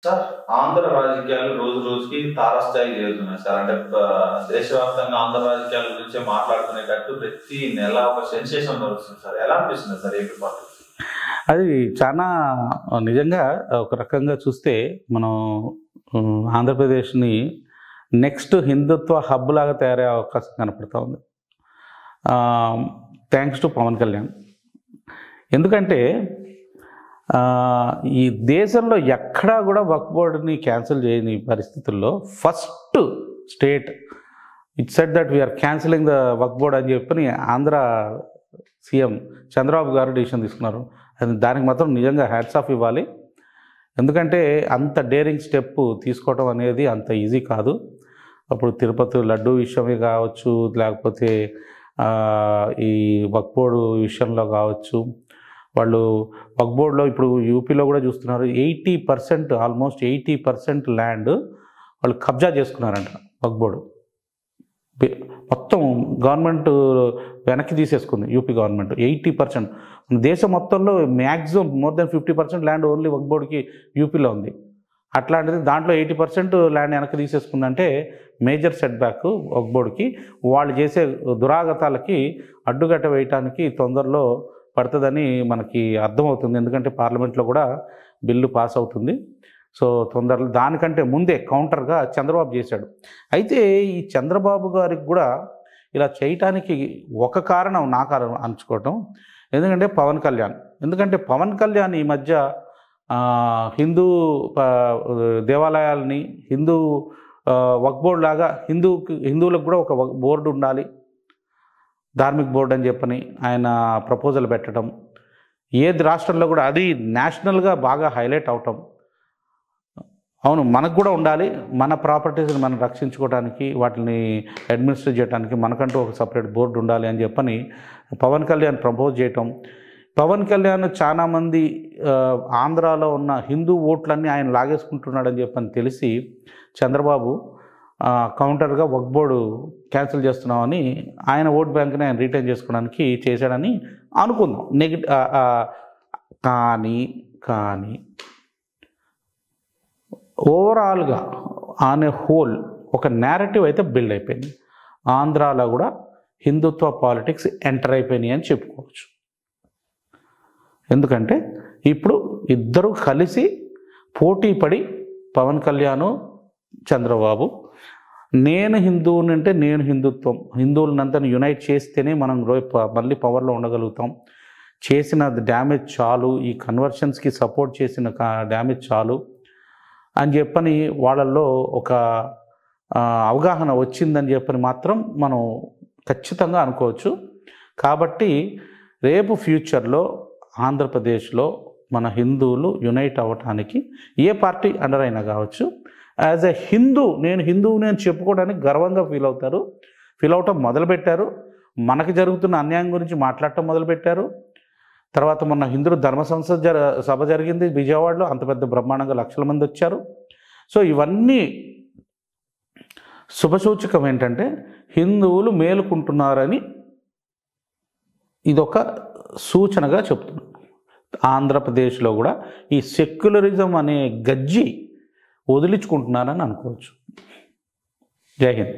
Sir, Andhra రాజకీయాలు రోజు రోజుకి తారస్థాయికి చేరుతున్నాయి సార్. అంటే దేశవ్యాప్తంగా ఆంధ్ర రాజకీయాల గురించి మాట్లాడుకునేటట్టు ప్రతి నెల ఒక సెన్సేషన్ నడుస్తుంది సార్. ఎలా అనిపిస్తుంది సార్ ఏపీ పార్టీ? అది చాలా నిజంగా ఒక రకంగా చూస్తే మనం ఆంధ్రప్రదేశ్ని నెక్స్ట్ హిందుత్వ హబ్ లాగా తయారయ్యే అవకాశం కనపడుతూ ఉంది. Thanks to Pawan Kalyan. ఎందుకంటే ఈ దేశంలో ఎక్కడా కూడా వక్ఫ్ బోర్డుని క్యాన్సిల్ చేయని పరిస్థితుల్లో first state it set that we are cancelling the Waqf board అని చెప్పి ఆంధ్ర సీఎం చంద్రబాబు గారు డిసిషన్ తీసుకున్నారు. అది దానికి మాత్రం నిజంగా హ్యాట్స్ ఆఫ్ ఇవ్వాలి. ఎందుకంటే అంత డేరింగ్ స్టెప్ తీసుకోవడం అనేది అంత ఈజీ కాదు. అప్పుడు తిరుపతి లడ్డు విషయమే కావచ్చు, లేకపోతే ఈ వక్ఫ్ బోర్డు విషయంలో కావచ్చు, వాళ్ళు వక్ఫ్ బోర్డులో ఇప్పుడు యూపీలో కూడా చూస్తున్నారు 80% ఆల్మోస్ట్ 80% ల్యాండ్ వాళ్ళు కబ్జా చేసుకున్నారంట. వక్ఫ్ బోర్డు మొత్తం గవర్నమెంట్ వెనక్కి తీసేసుకుంది. UP government 80%. దేశం మొత్తంలో maximum more than 50% land only Waqf బోర్డుకి యూపీలో ఉంది. అట్లాంటిది దాంట్లో 80% ల్యాండ్ వెనక్కి తీసేసుకుందంటే మేజర్ సెట్ బ్యాక్ వక్ఫ్ బోర్డుకి. వాళ్ళు చేసే దురాగతాలకి అడ్డుగట్ట వేయటానికి తొందరలో పడుతుందని మనకి అర్థమవుతుంది. ఎందుకంటే పార్లమెంట్లో కూడా బిల్లు పాస్ అవుతుంది. సో తొందరలో దానికంటే ముందే కౌంటర్గా చంద్రబాబు చేశాడు. అయితే ఈ చంద్రబాబు గారికి కూడా ఇలా చేయటానికి ఒక కారణం నా కారణం అనుకోవటం, ఎందుకంటే పవన్ కళ్యాణ్. ఎందుకంటే పవన్ కళ్యాణ్ ఈ మధ్య హిందూ దేవాలయాలని హిందూ వక్ఫ్ బోర్డు లాగా హిందువులకు కూడా ఒక బోర్డు ఉండాలి, ధార్మిక్ బోర్డు అని చెప్పని ఆయన ప్రపోజల్ పెట్టడం, ఏది రాష్ట్రంలో కూడా అది నేషనల్గా బాగా హైలైట్ అవటం. అవును, మనకు కూడా ఉండాలి, మన ప్రాపర్టీస్ని మనం రక్షించుకోవడానికి, వాటిని అడ్మినిస్ట్రేట్ చేయడానికి మనకంటూ ఒక సపరేట్ బోర్డు ఉండాలి అని చెప్పని పవన్ కళ్యాణ్ ప్రపోజ్ చేయటం. పవన్ కళ్యాణ్ చాలామంది ఆంధ్రాలో ఉన్న హిందూ ఓట్లన్నీ ఆయన లాగేసుకుంటున్నాడని చెప్పని తెలిసి చంద్రబాబు కౌంటర్గా వక్ఫ్ బోర్డు క్యాన్సిల్ చేస్తున్నామని ఆయన ఓట్ బ్యాంక్ని ఆయన రిటైన్ చేసుకోవడానికి చేశాడని అనుకుందాం. కానీ ఓవరాల్గా ఆన్ ఏ హోల్ ఒక నేరేటివ్ అయితే బిల్డ్ అయిపోయింది. ఆంధ్రాలో కూడా హిందుత్వ పాలిటిక్స్ ఎంటర్ అయిపోయినాయి అని చెప్పుకోవచ్చు. ఎందుకంటే ఇప్పుడు ఇద్దరు కలిసి పోటీ పడి పవన్ కళ్యాణ్ చంద్రబాబు, నేను హిందువుని అంటే నేను హిందుత్వం, హిందువులనంతా యునైట్ చేస్తేనే మనం మళ్ళీ పవర్లో ఉండగలుగుతాం, చేసిన డ్యామేజ్ చాలు, ఈ కన్వర్షన్స్కి సపోర్ట్ చేసిన డ్యామేజ్ చాలు అని చెప్పని వాళ్ళల్లో ఒక అవగాహన వచ్చిందని చెప్పని మాత్రం మనం ఖచ్చితంగా అనుకోవచ్చు. కాబట్టి రేపు ఫ్యూచర్లో ఆంధ్రప్రదేశ్లో మన హిందువులు యునైట్ అవ్వటానికి ఏ పార్టీ అండర్ అయినా కావచ్చు, యాజ్ ఎ హిందూ నేను హిందువుని అని చెప్పుకోవడానికి గర్వంగా ఫీల్ అవటం మొదలుపెట్టారు. మనకి జరుగుతున్న అన్యాయం గురించి మాట్లాడటం మొదలుపెట్టారు. తర్వాత మొన్న హిందూ ధర్మ సభ జరిగింది విజయవాడలో, అంత పెద్ద బ్రహ్మాండంగా లక్షల మంది వచ్చారు. సో ఇవన్నీ శుభసూచకం ఏంటంటే హిందువులు మేలుకుంటున్నారని ఇదొక సూచనగా చెప్తున్నాను. ఆంధ్రప్రదేశ్లో కూడా ఈ సెక్యులరిజం అనే గజ్జి వదిలించుకుంటున్నారని అనుకోవచ్చు. జై హింద్.